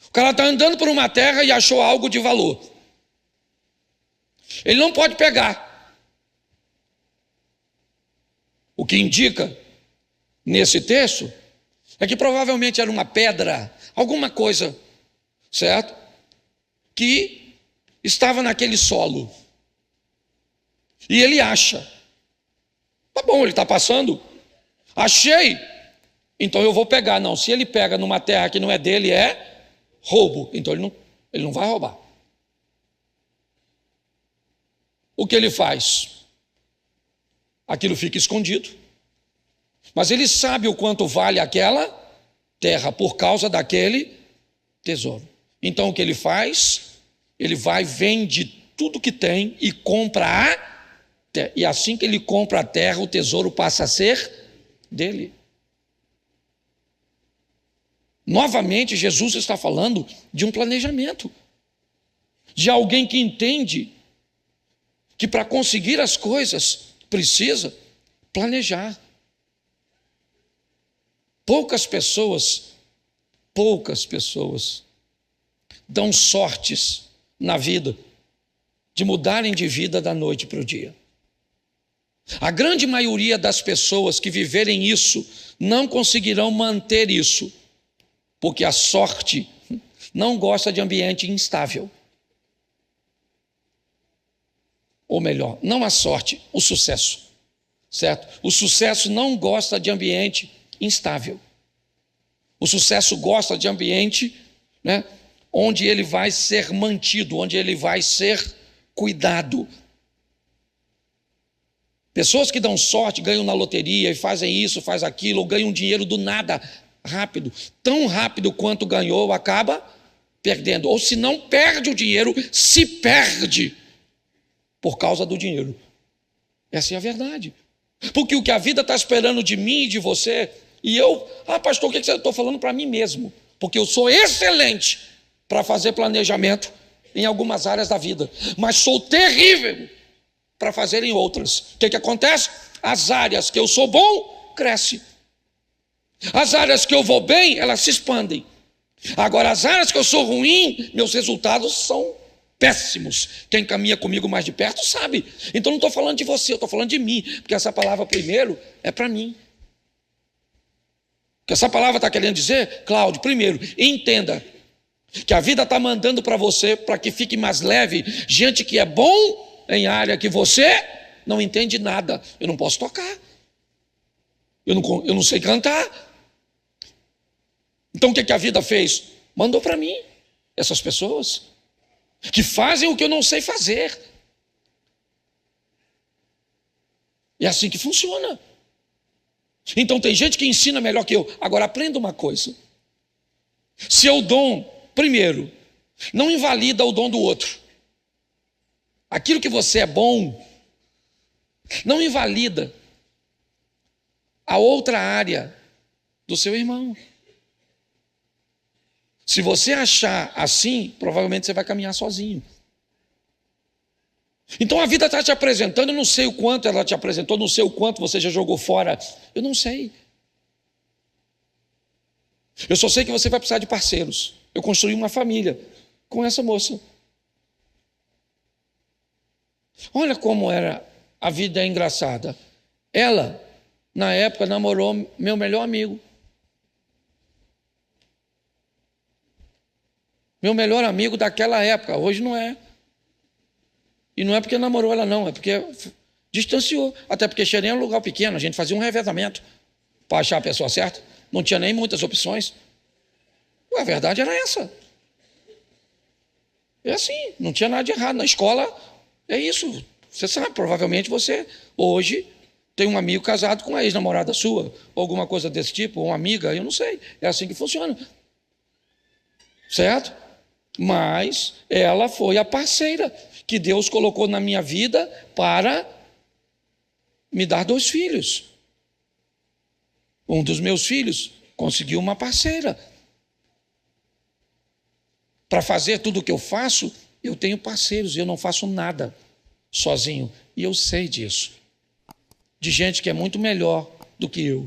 O cara está andando por uma terra e achou algo de valor. Ele não pode pegar. O que indica nesse texto é que provavelmente era uma pedra, alguma coisa, certo? Que estava naquele solo. E ele acha. Tá bom, ele está passando. Achei. Então eu vou pegar. Não, se ele pega numa terra que não é dele, é roubo. Então ele não vai roubar. O que ele faz? Aquilo fica escondido. Mas ele sabe o quanto vale aquela terra por causa daquele tesouro. Então o que ele faz? Ele vai, vende tudo que tem e compra a terra. E assim que ele compra a terra, o tesouro passa a ser dele. Novamente, Jesus está falando de um planejamento, de alguém que entende que para conseguir as coisas precisa planejar. Poucas pessoas dão sortes na vida de mudarem de vida da noite para o dia. A grande maioria das pessoas que viverem isso não conseguirão manter isso, porque a sorte não gosta de ambiente instável. Ou melhor, não a sorte, o sucesso, certo? O sucesso não gosta de ambiente instável. O sucesso gosta de ambiente, né, onde ele vai ser mantido, onde ele vai ser cuidado. Pessoas que dão sorte, ganham na loteria e fazem isso, fazem aquilo, ou ganham dinheiro do nada, rápido, tão rápido quanto ganhou, acaba perdendo. Ou se não perde o dinheiro, se perde por causa do dinheiro. Essa é a verdade. Porque o que a vida está esperando de mim e de você, e eu, pastor, o que você está falando para mim mesmo? Porque eu sou excelente para fazer planejamento em algumas áreas da vida, mas sou terrível para fazer em outras. O que acontece? As áreas que eu sou bom, crescem. As áreas que eu vou bem, elas se expandem. Agora, as áreas que eu sou ruim, meus resultados são péssimos. Quem caminha comigo mais de perto sabe. Então não estou falando de você, eu estou falando de mim, porque essa palavra primeiro é para mim. O que essa palavra está querendo dizer, Cláudio, primeiro, entenda que a vida está mandando para você, para que fique mais leve, gente que é bom em área que você não entende nada. Eu não posso tocar. Eu não sei cantar. Então o que a vida fez? Mandou para mim essas pessoas que fazem o que eu não sei fazer. É assim que funciona. Então tem gente que ensina melhor que eu. Agora aprenda uma coisa. Seu dom, primeiro, não invalida o dom do outro. Aquilo que você é bom não invalida a outra área do seu irmão. Se você achar assim, provavelmente você vai caminhar sozinho. Então a vida está te apresentando, eu não sei o quanto ela te apresentou, não sei o quanto você já jogou fora, eu não sei. Eu só sei que você vai precisar de parceiros. Eu construí uma família com essa moça. Olha como era a vida engraçada. Ela, na época, namorou meu melhor amigo. Meu melhor amigo daquela época, hoje não é. E não é porque namorou ela, não, é porque distanciou. Até porque Xerém é um lugar pequeno, a gente fazia um revezamento para achar a pessoa certa. Não tinha nem muitas opções. A verdade era essa. É assim, não tinha nada de errado. Na escola, é isso. Você sabe, provavelmente você, hoje, tem um amigo casado com a ex-namorada sua, ou alguma coisa desse tipo, ou uma amiga, eu não sei. É assim que funciona. Certo? Mas ela foi a parceira que Deus colocou na minha vida para me dar 2 filhos. Um dos meus filhos conseguiu uma parceira. Para fazer tudo o que eu faço, eu tenho parceiros, eu não faço nada sozinho. E eu sei disso. De gente que é muito melhor do que eu.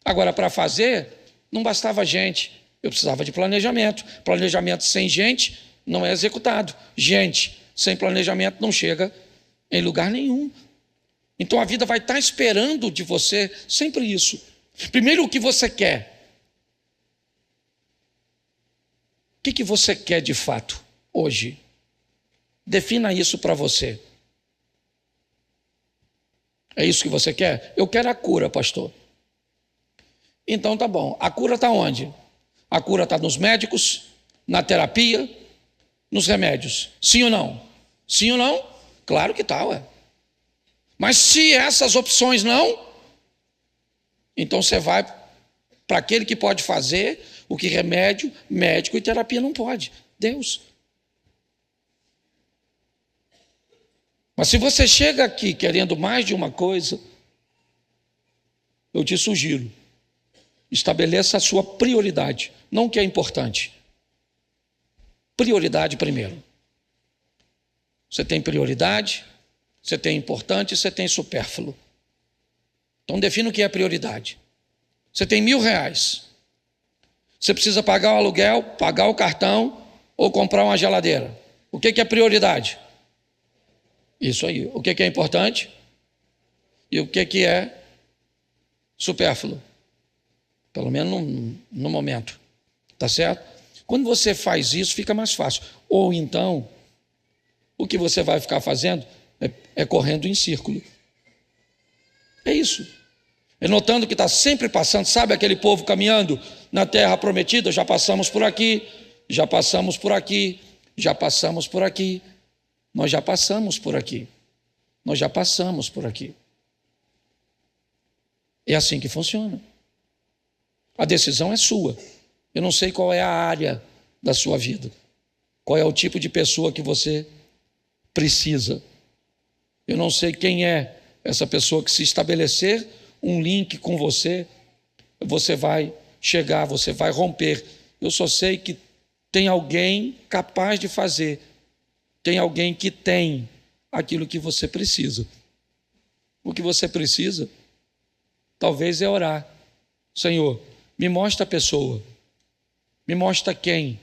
Agora, para fazer, não bastava gente. Eu precisava de planejamento. Planejamento sem gente não é executado. Gente sem planejamento não chega em lugar nenhum. Então a vida vai estar esperando de você sempre isso. Primeiro, o que você quer. O que você quer de fato hoje? Defina isso para você. É isso que você quer? Eu quero a cura, pastor. Então tá bom. A cura está onde? A cura está nos médicos, na terapia, nos remédios. Sim ou não? Sim ou não? Claro que está, ué. Mas se essas opções não, então você vai para aquele que pode fazer o que remédio, médico e terapia não pode. Deus. Mas se você chega aqui querendo mais de uma coisa, eu te sugiro, estabeleça a sua prioridade, não o que é importante. Prioridade primeiro. Você tem prioridade, você tem importante e você tem supérfluo. Então defina o que é prioridade. Você tem R$1.000. Você precisa pagar o aluguel, pagar o cartão ou comprar uma geladeira. O que é prioridade? Isso aí. O que é importante? E o que é supérfluo? Pelo menos no momento. Tá certo? Quando você faz isso, fica mais fácil. Ou então, o que você vai ficar fazendo é correndo em círculo. É isso. É notando que está sempre passando, sabe aquele povo caminhando na terra prometida? Já passamos por aqui, já passamos por aqui, já passamos por aqui. Nós já passamos por aqui. Nós já passamos por aqui. É assim que funciona. A decisão é sua. Eu não sei qual é a área da sua vida. Qual é o tipo de pessoa que você precisa. Eu não sei quem é essa pessoa que, se estabelecer um link com você, você vai chegar, você vai romper. Eu só sei que tem alguém capaz de fazer. Tem alguém que tem aquilo que você precisa. O que você precisa, talvez, é orar. Senhor, me mostra a pessoa. Me mostra quem.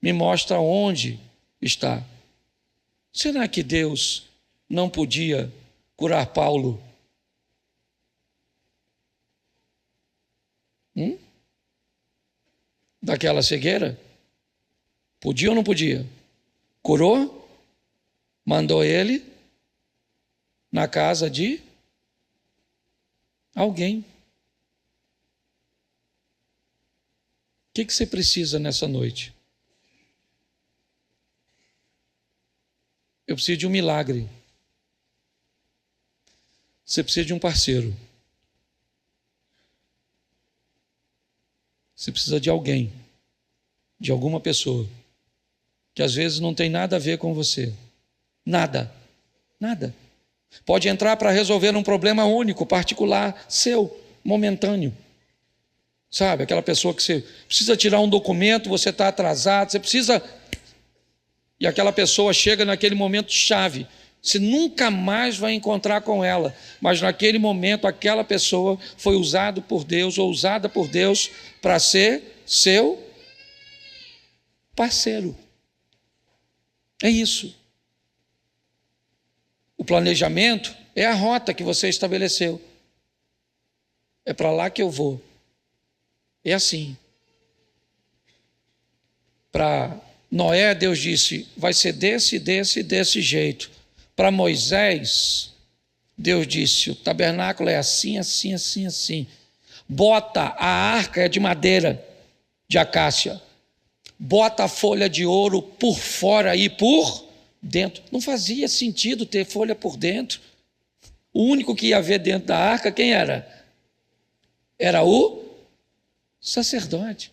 Me mostra onde está. Será que Deus não podia curar Paulo? Daquela cegueira? Podia ou não podia? Curou? Mandou ele na casa de alguém. O que você precisa nessa noite? Eu preciso de um milagre. Você precisa de um parceiro. Você precisa de alguém, de alguma pessoa, que às vezes não tem nada a ver com você. Nada. Nada. Pode entrar para resolver um problema único, particular, seu, momentâneo. Sabe, aquela pessoa que você precisa tirar um documento, você está atrasado, você precisa... E aquela pessoa chega naquele momento chave. Você nunca mais vai encontrar com ela, mas naquele momento aquela pessoa foi usada por Deus ou usada por Deus para ser seu parceiro. É isso. O planejamento é a rota que você estabeleceu. É para lá que eu vou. É assim. Para Noé, Deus disse, vai ser desse jeito. Para Moisés, Deus disse, o tabernáculo é assim, assim, assim, assim. Bota a arca é de madeira, de acácia. Bota a folha de ouro por fora e por dentro. Não fazia sentido ter folha por dentro. O único que ia ver dentro da arca, quem era? Era o sacerdote.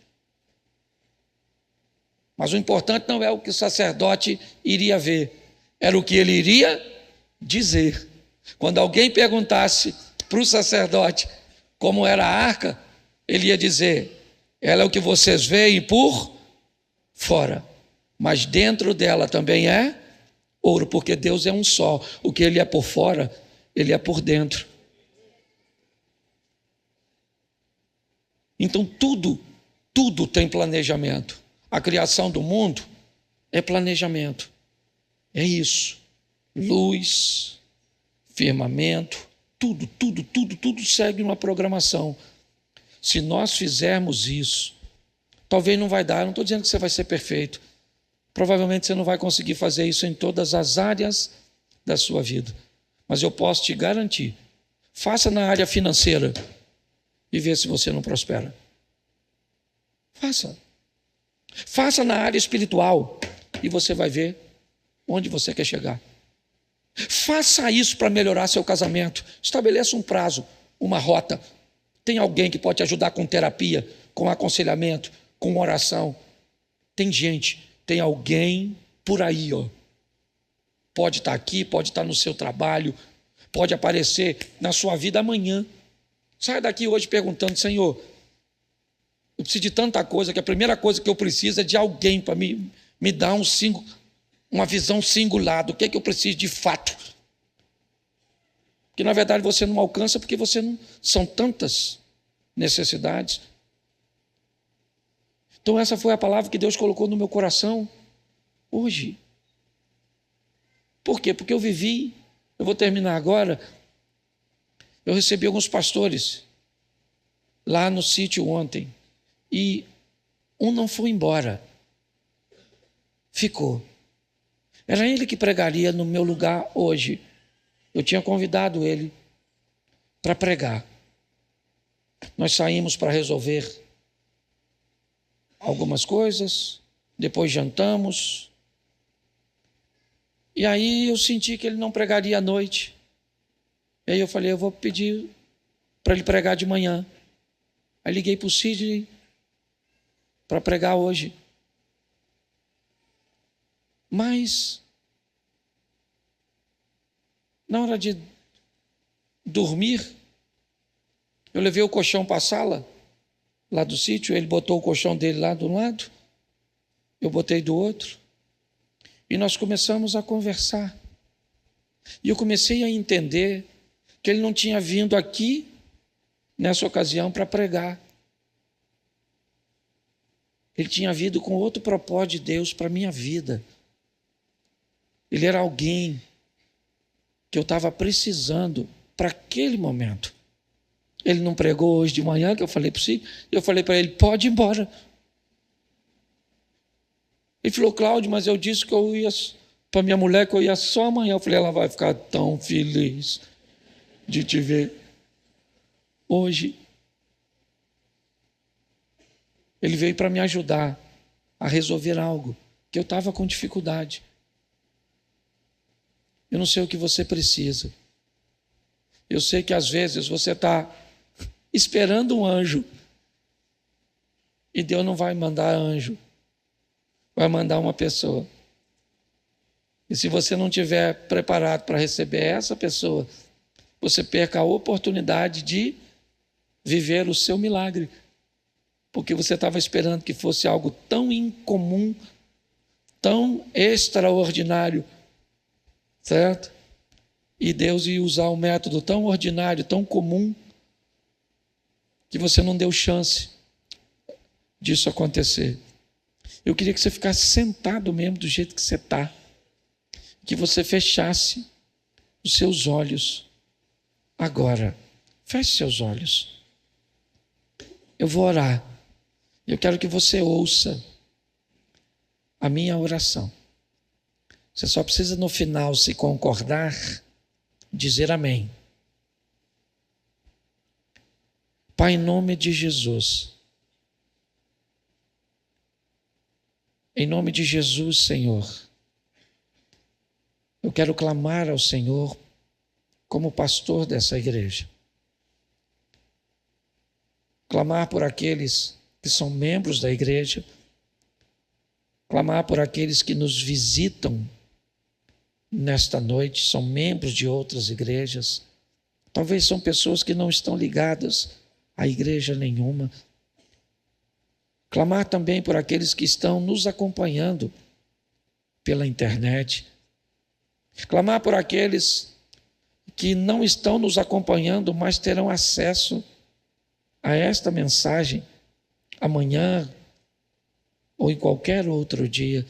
Mas o importante não é o que o sacerdote iria ver, era o que ele iria dizer. Quando alguém perguntasse para o sacerdote como era a arca, ele ia dizer, ela é o que vocês veem por fora, mas dentro dela também é ouro, porque Deus é um só. O que ele é por fora, ele é por dentro. Então tudo tem planejamento. A criação do mundo é planejamento. É isso. Luz, firmamento, tudo segue uma programação. Se nós fizermos isso, talvez não vai dar, não estou dizendo que você vai ser perfeito. Provavelmente você não vai conseguir fazer isso em todas as áreas da sua vida. Mas eu posso te garantir, faça na área financeira e vê se você não prospera. Faça na área espiritual e você vai ver onde você quer chegar. Faça isso para melhorar seu casamento. Estabeleça um prazo, uma rota. Tem alguém que pode te ajudar com terapia, com aconselhamento, com oração. Tem alguém por aí, ó. Pode estar aqui, pode estar no seu trabalho, pode aparecer na sua vida amanhã. Sai daqui hoje perguntando, Senhor, eu preciso de tanta coisa, que a primeira coisa que eu preciso é de alguém para me dar uma visão singular do que é que eu preciso de fato. Que na verdade você não alcança porque você não... São tantas necessidades. Então essa foi a palavra que Deus colocou no meu coração hoje. Por quê? Porque eu vou terminar agora, eu recebi alguns pastores lá no sítio ontem, e um não foi embora, ficou. Era ele que pregaria no meu lugar hoje. Eu tinha convidado ele para pregar. Nós saímos para resolver algumas coisas, depois jantamos, e aí eu senti que ele não pregaria à noite. E aí eu falei, eu vou pedir para ele pregar de manhã. Aí liguei para o Sidney para pregar hoje. Mas, na hora de dormir, eu levei o colchão para a sala, lá do sítio, ele botou o colchão dele lá de um lado, eu botei do outro, e nós começamos a conversar. E eu comecei a entender que ele não tinha vindo aqui, nessa ocasião, para pregar. Ele tinha vindo com outro propósito de Deus para a minha vida. Ele era alguém que eu estava precisando para aquele momento. Ele não pregou hoje de manhã, que eu falei para si, eu falei para ele, pode ir embora. Ele falou, Cláudio, mas eu disse que eu ia para minha mulher que eu ia só amanhã. Eu falei, ela vai ficar tão feliz de te ver hoje. Ele veio para me ajudar a resolver algo que eu estava com dificuldade. Eu não sei o que você precisa. Eu sei que às vezes você está esperando um anjo e Deus não vai mandar anjo, vai mandar uma pessoa. E se você não estiver preparado para receber essa pessoa, você perca a oportunidade de viver o seu milagre, porque você estava esperando que fosse algo tão incomum, tão extraordinário, certo? E Deus ia usar um método tão ordinário, tão comum, que você não deu chance disso acontecer. Eu queria que você ficasse sentado mesmo do jeito que você está. Que você fechasse os seus olhos. Agora, feche seus olhos. Eu vou orar. Eu quero que você ouça a minha oração. Você só precisa no final, se concordar, dizer amém. Pai, em nome de Jesus. Em nome de Jesus, Senhor. Eu quero clamar ao Senhor como pastor dessa igreja. Clamar por aqueles que são membros da igreja. Clamar por aqueles que nos visitam nesta noite, são membros de outras igrejas. Talvez são pessoas que não estão ligadas a igreja nenhuma. Clamar também por aqueles que estão nos acompanhando pela internet. Clamar por aqueles que não estão nos acompanhando, mas terão acesso a esta mensagem amanhã ou em qualquer outro dia.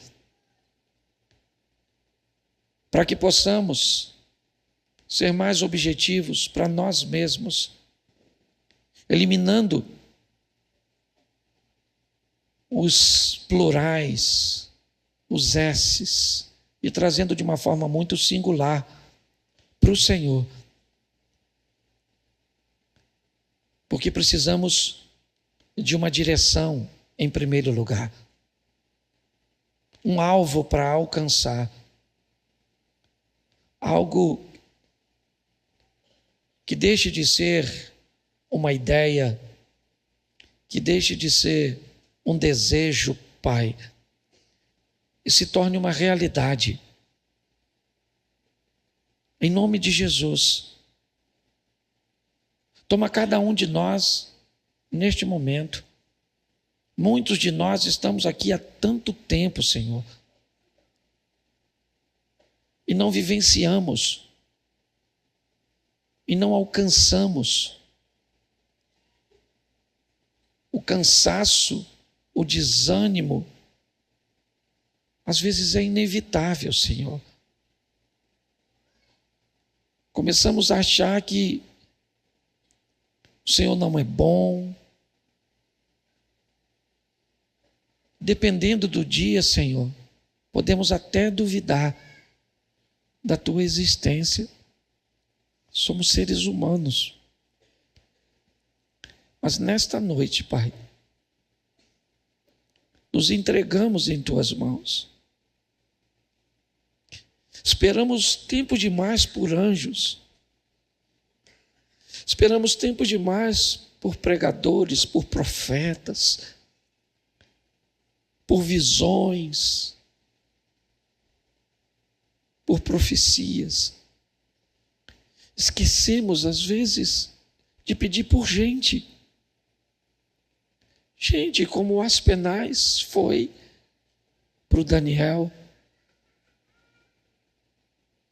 Para que possamos ser mais objetivos para nós mesmos, eliminando os plurais, os S's, e trazendo de uma forma muito singular para o Senhor. Porque precisamos de uma direção em primeiro lugar. Um alvo para alcançar. Algo que deixe de ser uma ideia, que deixe de ser um desejo, Pai, e se torne uma realidade. Em nome de Jesus, toma cada um de nós neste momento. Muitos de nós estamos aqui há tanto tempo, Senhor, e não vivenciamos, e não alcançamos o cansaço, o desânimo. Às vezes é inevitável, Senhor. Começamos a achar que o Senhor não é bom. Dependendo do dia, Senhor, podemos até duvidar da Tua existência. Somos seres humanos. Mas nesta noite, Pai, nos entregamos em Tuas mãos. Esperamos tempo demais por anjos. Esperamos tempo demais por pregadores, por profetas, por visões, por profecias. Esquecemos, às vezes, de pedir por gente. Gente como o Aspenais foi para o Daniel.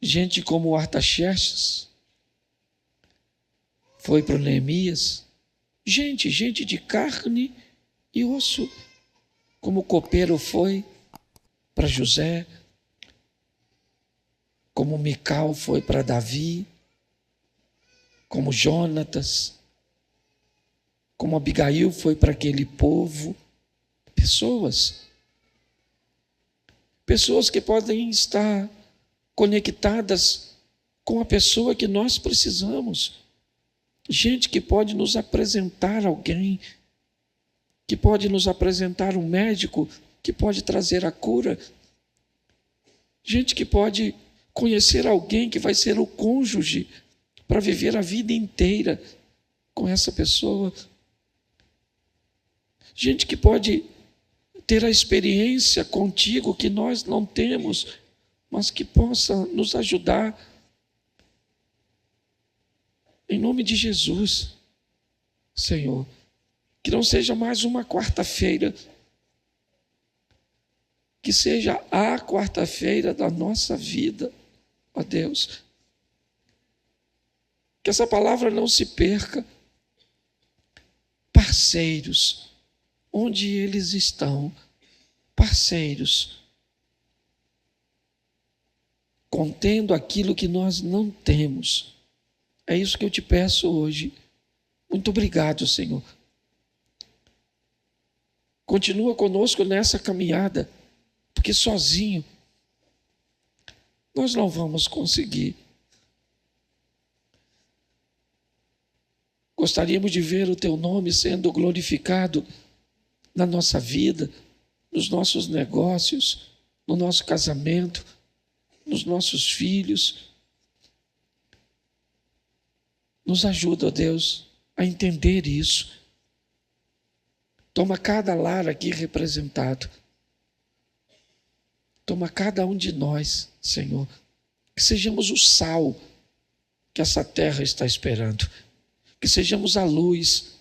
Gente como o Artaxerxes foi para o Neemias. Gente de carne e osso, como o copeiro foi para José, como Mical foi para Davi, como Jonatas, como Abigail foi para aquele povo. Pessoas que podem estar conectadas com a pessoa que nós precisamos. Gente que pode nos apresentar alguém, que pode nos apresentar um médico, que pode trazer a cura. Gente que pode conhecer alguém que vai ser o cônjuge para viver a vida inteira com essa pessoa. Gente que pode ter a experiência contigo que nós não temos, mas que possa nos ajudar. Em nome de Jesus, Senhor, que não seja mais uma quarta-feira, que seja a quarta-feira da nossa vida, ó Deus. Que essa palavra não se perca. Parceiros, onde eles estão, parceiros, contendo aquilo que nós não temos. É isso que eu te peço hoje. Muito obrigado, Senhor. Continua conosco nessa caminhada, porque sozinho nós não vamos conseguir. Gostaríamos de ver o teu nome sendo glorificado na nossa vida, nos nossos negócios, no nosso casamento, nos nossos filhos. Nos ajuda, ó Deus, a entender isso. Toma cada lar aqui representado. Toma cada um de nós, Senhor. Que sejamos o sal que essa terra está esperando. Que sejamos a luz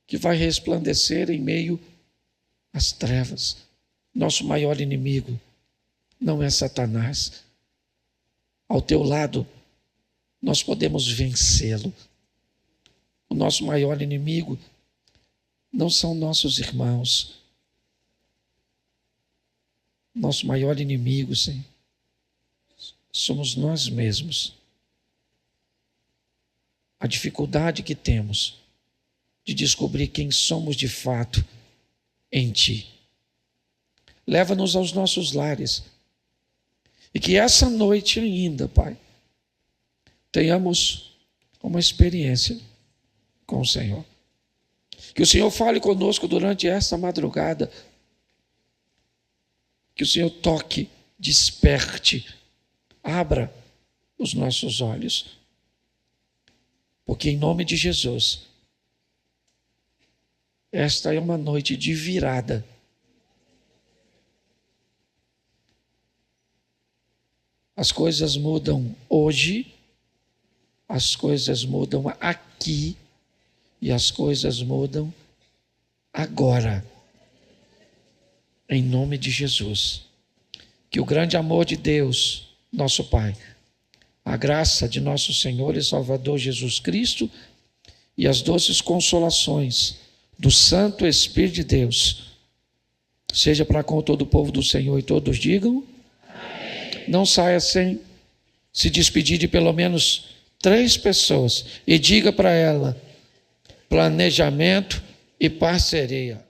que vai resplandecer em meio às trevas. Nosso maior inimigo não é Satanás. Ao teu lado, nós podemos vencê-lo. O nosso maior inimigo não são nossos irmãos. Nosso maior inimigo, Senhor, somos nós mesmos. A dificuldade que temos de descobrir quem somos de fato em Ti. Leva-nos aos nossos lares. E que essa noite ainda, Pai, tenhamos uma experiência com o Senhor. Que o Senhor fale conosco durante esta madrugada. Que o Senhor toque, desperte, abra os nossos olhos. Porque em nome de Jesus, esta é uma noite de virada. As coisas mudam hoje, as coisas mudam aqui e as coisas mudam agora. Em nome de Jesus. Que o grande amor de Deus, nosso Pai, a graça de nosso Senhor e Salvador Jesus Cristo e as doces consolações do Santo Espírito de Deus, seja para com todo o povo do Senhor, e todos digam amém. Não saia sem se despedir de pelo menos 3 pessoas e diga para ela: planejamento e parceria.